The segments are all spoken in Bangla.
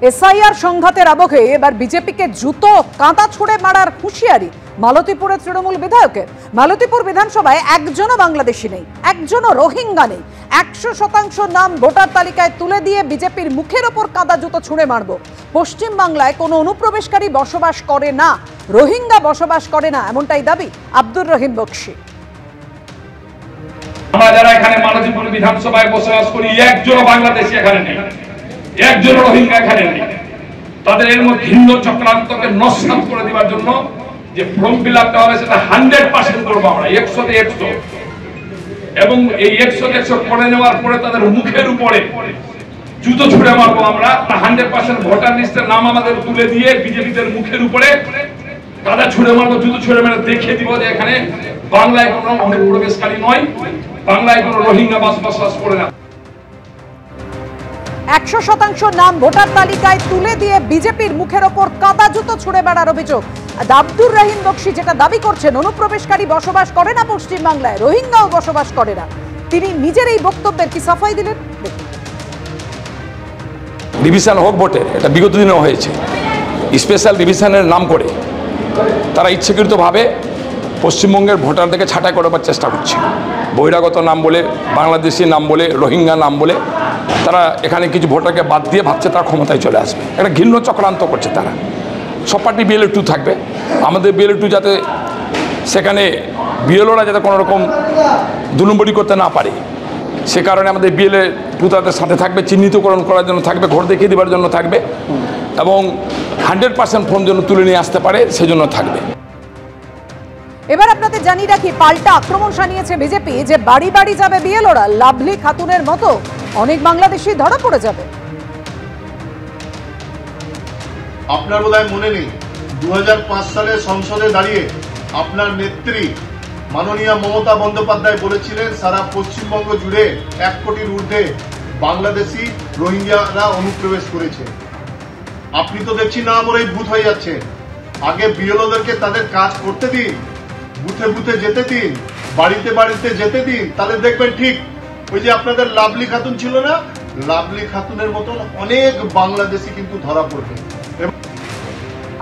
এসআইআর সংঘাতের আবহে এবার বিজেপিকে জুতো কাঁটা ছুড়ে মারার হুঁশিয়ারি মালতীপুরের তৃণমূল বিধায়কের। মালতীপুর বিধানসভায় একজনও বাংলাদেশি নেই, একজনও রোহিঙ্গা নেই। 100% নাম ভোটার তালিকায় তুলে দিয়ে বিজেপির মুখের ওপর কাদা জুতো ছুঁড়ে মারব। পশ্চিম বাংলায় কোনো অনুপ্রবেশকারী বসবাস করে না, রোহিঙ্গা বসবাস করে না, এমনটাই দাবি আব্দুর রহিম বক্সি। আমরা যারা এখানে মালতীপুর বিধানসভায় বসবাস করি, একজনও বাংলাদেশি এখানে নেই, একজন রোহিঙ্গা এখানে নেই। তাদের এর মধ্যে ভিন্ন চক্রান্তকে নস্বাত করে দেওয়ার জন্য যে ফর্ম ফিল আপটা হবে সেটা 100% করবো আমরা, 100 তে 100। এবং এই 100 তে 100 করে নেওয়ার পরে তাদের মুখের উপরে জুতো ছুঁড়ে মারবো আমরা। 100% ভোটার লিস্টের নাম আমাদের তুলে দিয়ে বিজেপিদের মুখের উপরে কাদা ছুঁড়ে মারবো, জুতো ছুঁড়ে মেরে দেখিয়ে দিব যে এখানে বাংলায় কোনো অনুপ্রবেশকারী নয়, বাংলায় কোনো রোহিঙ্গা বসবাস করে না। 100% নাম ভোটার তালিকায় তুলে দিয়ে বিজেপির মুখের ওপর কাদা জুতো ছুঁড়ে মারার অভিযোগ আব্দুর রহিম বক্সি যেটা দাবি করছেন, অনুপ্রবেশকারী বসবাস করে না পশ্চিম বাংলায়, রোহিঙ্গাও বসবাস করে না। তিনি নিজের এই বক্তব্যের কি সাফাই দিলেন? ডিভিশন হোক ভোটের, এটা বিগত দিনেও হয়েছে। স্পেশাল ডিভিশনের নাম করে তারা ইচ্ছাকৃতভাবে পশ্চিমবঙ্গের ভোটারদেরকে ছাঁটাই করার চেষ্টা করছে। বহিরাগত নাম বলে, বাংলাদেশি নাম বলে, রোহিঙ্গা নাম বলে তারা এখানে কিছু ভোটারকে বাদ দিয়ে ভাবছে তারা ক্ষমতায় চলে আসবে। একটা ঘৃণ্য চক্রান্ত করছে তারা। সব পার্টি বিএলএ 2 থাকবে, আমাদের বিএলএ 2 যাতে সেখানে বিএলওরা যাতে কোনো রকম 2 নম্বরি করতে না পারে, সে কারণে আমাদের বিএলএ 2 তাদের সাথে থাকবে, চিহ্নিতকরণ করার জন্য থাকবে, ঘর দেখিয়ে দেওয়ার জন্য থাকবে, এবং 100% ফর্ম যেন তুলে নিয়ে আসতে পারে সেজন্য থাকবে। এবার আপনাদের জানিয়ে রাখি, পাল্টা আক্রমণ শানিয়েছে বিজেপি যে বাড়ি বাড়ি যাবে বিএলওরা, লাভলি খাতুনের মতো অনেক বাংলাদেশি ধরা পড়ে যাবে। আপনার বোধহয় মনে নেই, 2005 সালে সংসদে দাঁড়িয়ে আপনার নেত্রী মাননীয়া মমতা বন্দ্যোপাধ্যায় বলেছিলেন সারা পশ্চিমবঙ্গ জুড়ে 1 কোটির ঊর্ধ্বে বাংলাদেশি রোহিঙ্গারা অনুপ্রবেশ করেছে। আপনি তো দেখছি না আমরাই ভূত হয়ে যাচ্ছে। আগে বিএলওদেরকে তাদের কাজ করতে দিন, বুথে বুথে যেতে দিন, বাড়িতে বাড়িতে যেতে দিন, তাহলে দেখবেন ঠিক ওই যে আপনাদের লাভলি খাতুন ছিল না, লাভলি খাতুনের মতন অনেক বাংলাদেশি কিন্তু ধরা পড়বে।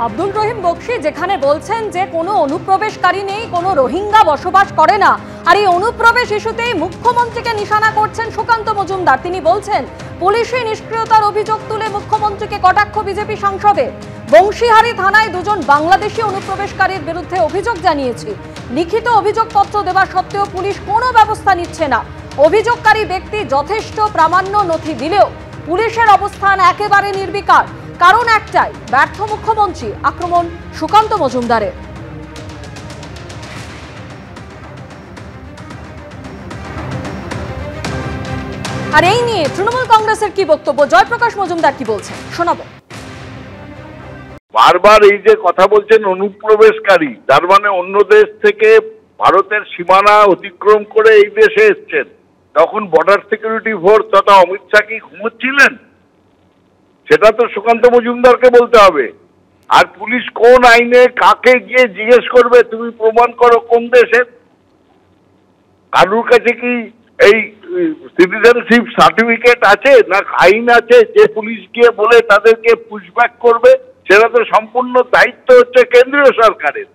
আব্দুল রহিম বক্সি যেখানে বলছেন যে কোনো অনুপ্রবেশকারী নেই, কোনো রোহিঙ্গা বসবাস করে না, আর এই অনুপ্রবেশ ইস্যুতেই মুখ্যমন্ত্রীকে নিশানা করছেন সুকান্ত মজুমদার। তিনি বলছেন পুলিশি নিষ্ক্রিয়তার অভিযোগ তুলে মুখ্যমন্ত্রীকে কটাক্ষ বিজেপি সাংসদের। বংশীহারি থানায় 2 জন বাংলাদেশি অনুপ্রবেশকারীর বিরুদ্ধে অভিযোগ জানিয়েছি, লিখিত অভিযোগপত্র দেওয়া সত্ত্বেও পুলিশ কোনো ব্যবস্থা নিচ্ছে না। অভিযোগকারী ব্যক্তি যথেষ্ট প্রামাণ্য নথি দিলেও পুলিশের অবস্থান একেবারে নির্বিকার। কারণ একটাই, ব্যর্থ মুখ্যমন্ত্রী। আক্রমণ সুকান্ত মজুমদারের। আর এই নিয়ে তৃণমূল কংগ্রেসের কি বক্তব্য, জয়প্রকাশ মজুমদার কি বলছেন শোনাবো। বারবার এই যে কথা বলছেন অনুপ্রবেশকারী, তার মানে অন্য দেশ থেকে ভারতের সীমানা অতিক্রম করে এই দেশে এসছেন। তখন বর্ডার সিকিউরিটি ফোর্স তথা অমিত শাহ কি ঘুমোচ্ছিলেন? সেটা তো সুকান্ত মজুমদারকে বলতে হবে। আর পুলিশ কোন আইনে কাকে গিয়ে জিজ্ঞেস করবে তুমি প্রমাণ করো কোন দেশের? কারুর কাছে কি এই সিটিজেনশিপ সার্টিফিকেট আছে না আইন আছে যে পুলিশ গিয়ে বলে তাদেরকে পুশব্যাক করবে? সেটা তো সম্পূর্ণ দায়িত্ব হচ্ছে কেন্দ্রীয় সরকারের।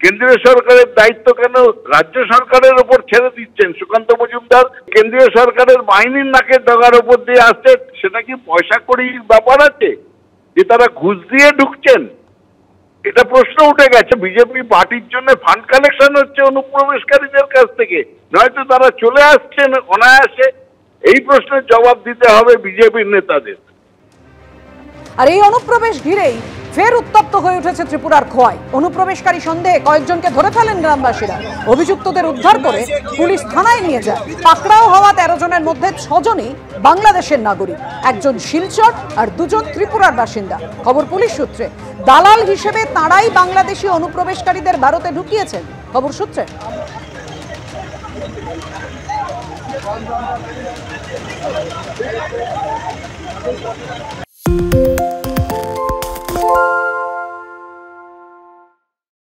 কেন্দ্রীয় সরকারের দায়িত্ব কেন রাজ্য সরকারের ওপর ছেড়ে দিচ্ছেন সুকান্ত মজুমদার? কেন্দ্রীয় সরকারের বাহিনীর নাকের ডগার ওপর দিয়ে আসছে, সেটা কি পয়সা কড়ির ব্যাপার আছে যে তারা ঘুষ দিয়ে ঢুকছেন? এটা প্রশ্ন উঠে গেছে। বিজেপি পার্টির জন্য ফান্ড কালেকশন হচ্ছে অনুপ্রবেশকারীদের কাছ থেকে, নয়তো তারা চলে আসছেন অনায়াসে। এই প্রশ্নের জবাব দিতে হবে বিজেপির নেতাদের। আর এই অনুপ্রবেশ ঘিরেই ফের উত্তপ্ত হয়ে উঠেছে ত্রিপুরার খোয়াই। অনুপ্রবেশকারী সন্দেহে কয়েকজনকে ধরে ফেলেন গ্রামবাসীরা। অভিযুক্তদের উদ্ধার করে পুলিশ থানায় নিয়ে যায়। পাকড়াও হওয়া 13 জনের মধ্যে 6 জনই বাংলাদেশের নাগরিক, 1 জন শিলচর আর 2 জন ত্রিপুরার বাসিন্দা। খবর পুলিশ সূত্রে। দালাল হিসেবে তাঁরাই বাংলাদেশি অনুপ্রবেশকারীদের ভারতে ঢুকিয়েছেন। খবর সূত্রে।